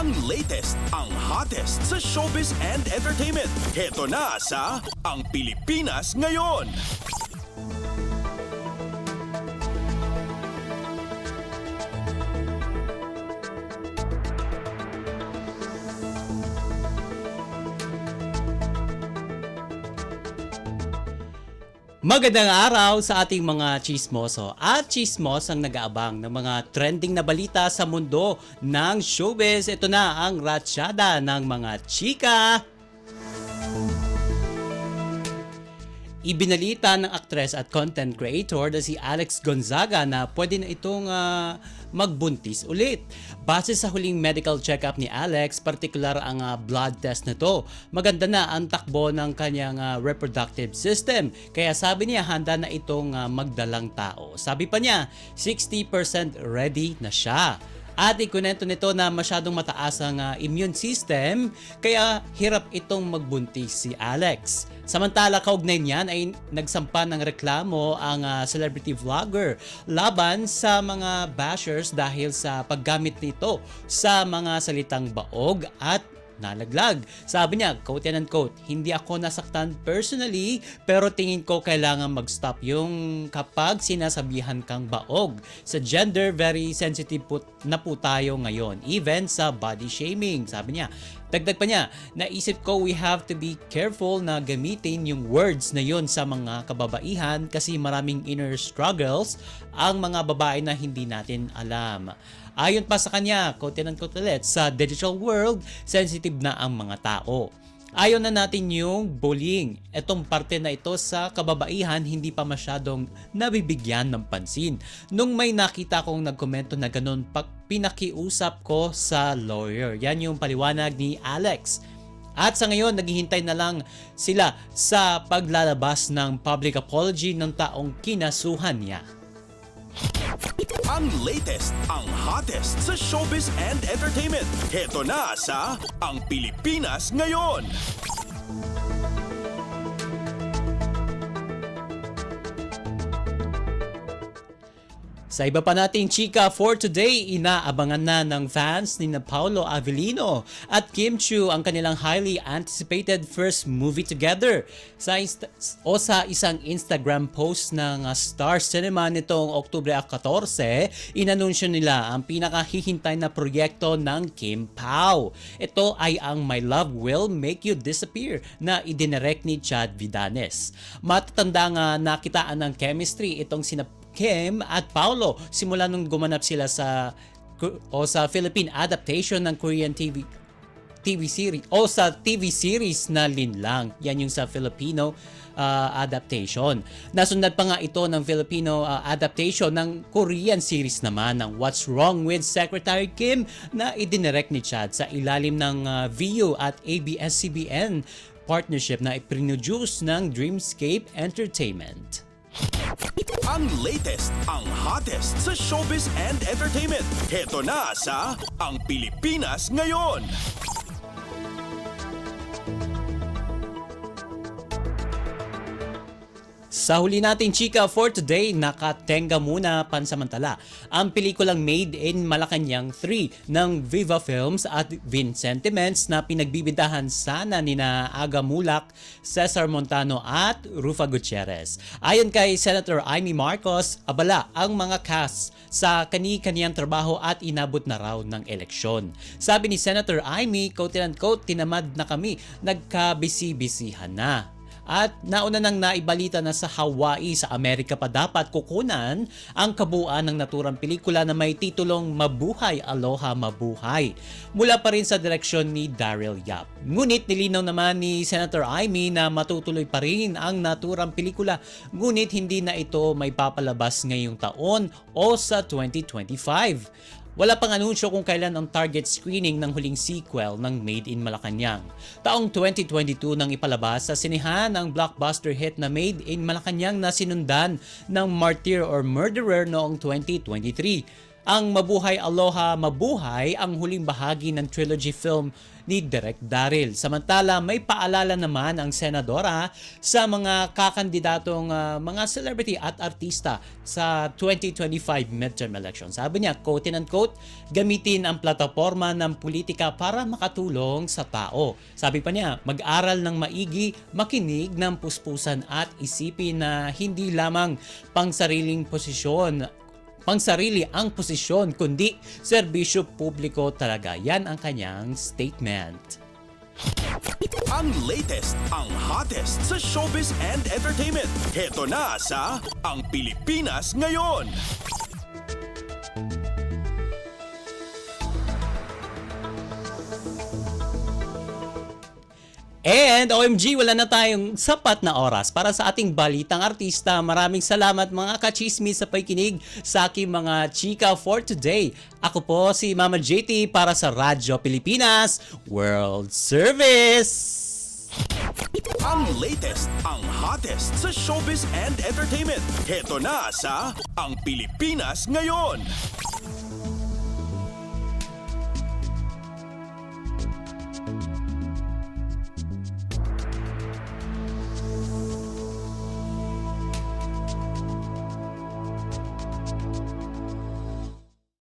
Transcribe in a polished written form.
Ang latest, ang hottest sa showbiz and entertainment. Heto na sa Ang Pilipinas Ngayon. Magandang araw sa ating mga chismoso at chismos ang nag-aabang ng mga trending na balita sa mundo ng showbiz. Ito na ang ratsyada ng mga chika. Ibinalita ng aktres at content creator na si Alex Gonzaga na pwede na itong magbuntis ulit. Base sa huling medical check-up ni Alex, partikular ang blood test nito. Maganda na ang takbo ng kanyang reproductive system. Kaya sabi niya handa na itong magdalang tao. Sabi pa niya, 60% ready na siya. At ikunento nito na masyadong mataas ang immune system kaya hirap itong magbuntis si Alex. Samantala kaugnay niyan ay nagsampa ng reklamo ang celebrity vlogger laban sa mga bashers dahil sa paggamit nito sa mga salitang baog at nalaglag. Sabi niya, quote and unquote, hindi ako nasaktan personally pero tingin ko kailangan mag-stop yung kapag sinasabihan kang baog. Sa gender, very sensitive na po tayo ngayon, even sa body shaming. Sabi niya, dagdag pa niya, naisip ko we have to be careful na gamitin yung words na yun sa mga kababaihan kasi maraming inner struggles ang mga babae na hindi natin alam. Ayon pa sa kanya, quote and unquote ulit, sa digital world, sensitive na ang mga tao. Ayon na natin yung bullying. Itong parte na ito sa kababaihan hindi pa masyadong nabibigyan ng pansin. Nung may nakita kong nagkomento na ganun, pinakiusap ko sa lawyer. Yan yung paliwanag ni Alex. At sa ngayon, naghihintay na lang sila sa paglalabas ng public apology ng taong kinasuhan niya. Ang latest, ang hottest sa showbiz and entertainment. Heto na sa Ang Pilipinas Ngayon. Sa iba pa nating chika for today, inaabangan na ng fans ni Paolo Avellino at Kim Chiu ang kanilang highly anticipated first movie together. Sa isang Instagram post ng Star Cinema nitong Oktubre 14, inanunsyo nila ang pinakahihintay na proyekto ng Kim Pao. Ito ay ang My Love Will Make You Disappear na idinirect ni Chad Vidanes. Matatanda nga nakitaan ng chemistry itong sina Kim at Paolo simula nung gumanap sila sa Philippine adaptation ng Korean TV series o sa TV series na Linlang. Yan yung sa Filipino adaptation. Nasundan pa nga ito ng Filipino adaptation ng Korean series naman ng What's Wrong with Secretary Kim na idinirect ni Chad sa ilalim ng VU at ABS-CBN partnership na iproduce ng Dreamscape Entertainment. Ang latest, ang hottest sa showbiz and entertainment. Heto na sa Ang Pilipinas Ngayon. Sa huli nating chika for today, nakatenga muna pansamantala ang pelikulang Made in Malacanang 3 ng Viva Films at Vincentiments na pinagbibidahan sana nina Aga Mulak, Cesar Montano at Rufa Gutierrez. Ayon kay Senator Amy Marcos, abala ang mga cast sa kani-kaniyang trabaho at inabot na raw ng eleksyon. Sabi ni Senator Amy, quote and unquote, tinamad na kami, nagkabisi-bisihan na. At nauna nang naibalita na sa Hawaii sa Amerika pa dapat kukunan ang kabuuan ng naturang pelikula na may titulong Mabuhay, Aloha, Mabuhay. Mula pa rin sa direksyon ni Daryl Yap. Ngunit nilinaw naman ni Senator Amy na matutuloy pa rin ang naturang pelikula, ngunit hindi na ito may papalabas ngayong taon o sa 2025. Wala pang anunsyo kung kailan ang target screening ng huling sequel ng Made in Malacanang. Taong 2022 nang ipalabas sa sinehan ang blockbuster hit na Made in Malacanang na sinundan ng Martyr or Murderer noong 2023. ang Mabuhay Aloha Mabuhay ang huling bahagi ng trilogy film ni Direk Daryl. Samantala, may paalala naman ang senadora sa mga kakandidatong mga celebrity at artista sa 2025 midterm election. Sabi niya, quote and unquote, gamitin ang plataforma ng politika para makatulong sa tao. Sabi pa niya, mag-aral ng maigi, makinig ng puspusan at isipin na hindi lamang pangsarili ang posisyon, kundi serbisyo publiko talaga. Yan ang kanyang statement. Ang latest, ang hottest sa showbiz and entertainment. Heto na sa Ang Pilipinas Ngayon. And OMG, wala na tayong sapat na oras para sa ating balitang artista. Maraming salamat mga kachismis sa pakikinig sa aking mga chika for today. Ako po si Mama JT para sa Radyo Pilipinas World Service. Ang latest, ang hottest sa showbiz and entertainment. Heto na sa Ang Pilipinas Ngayon.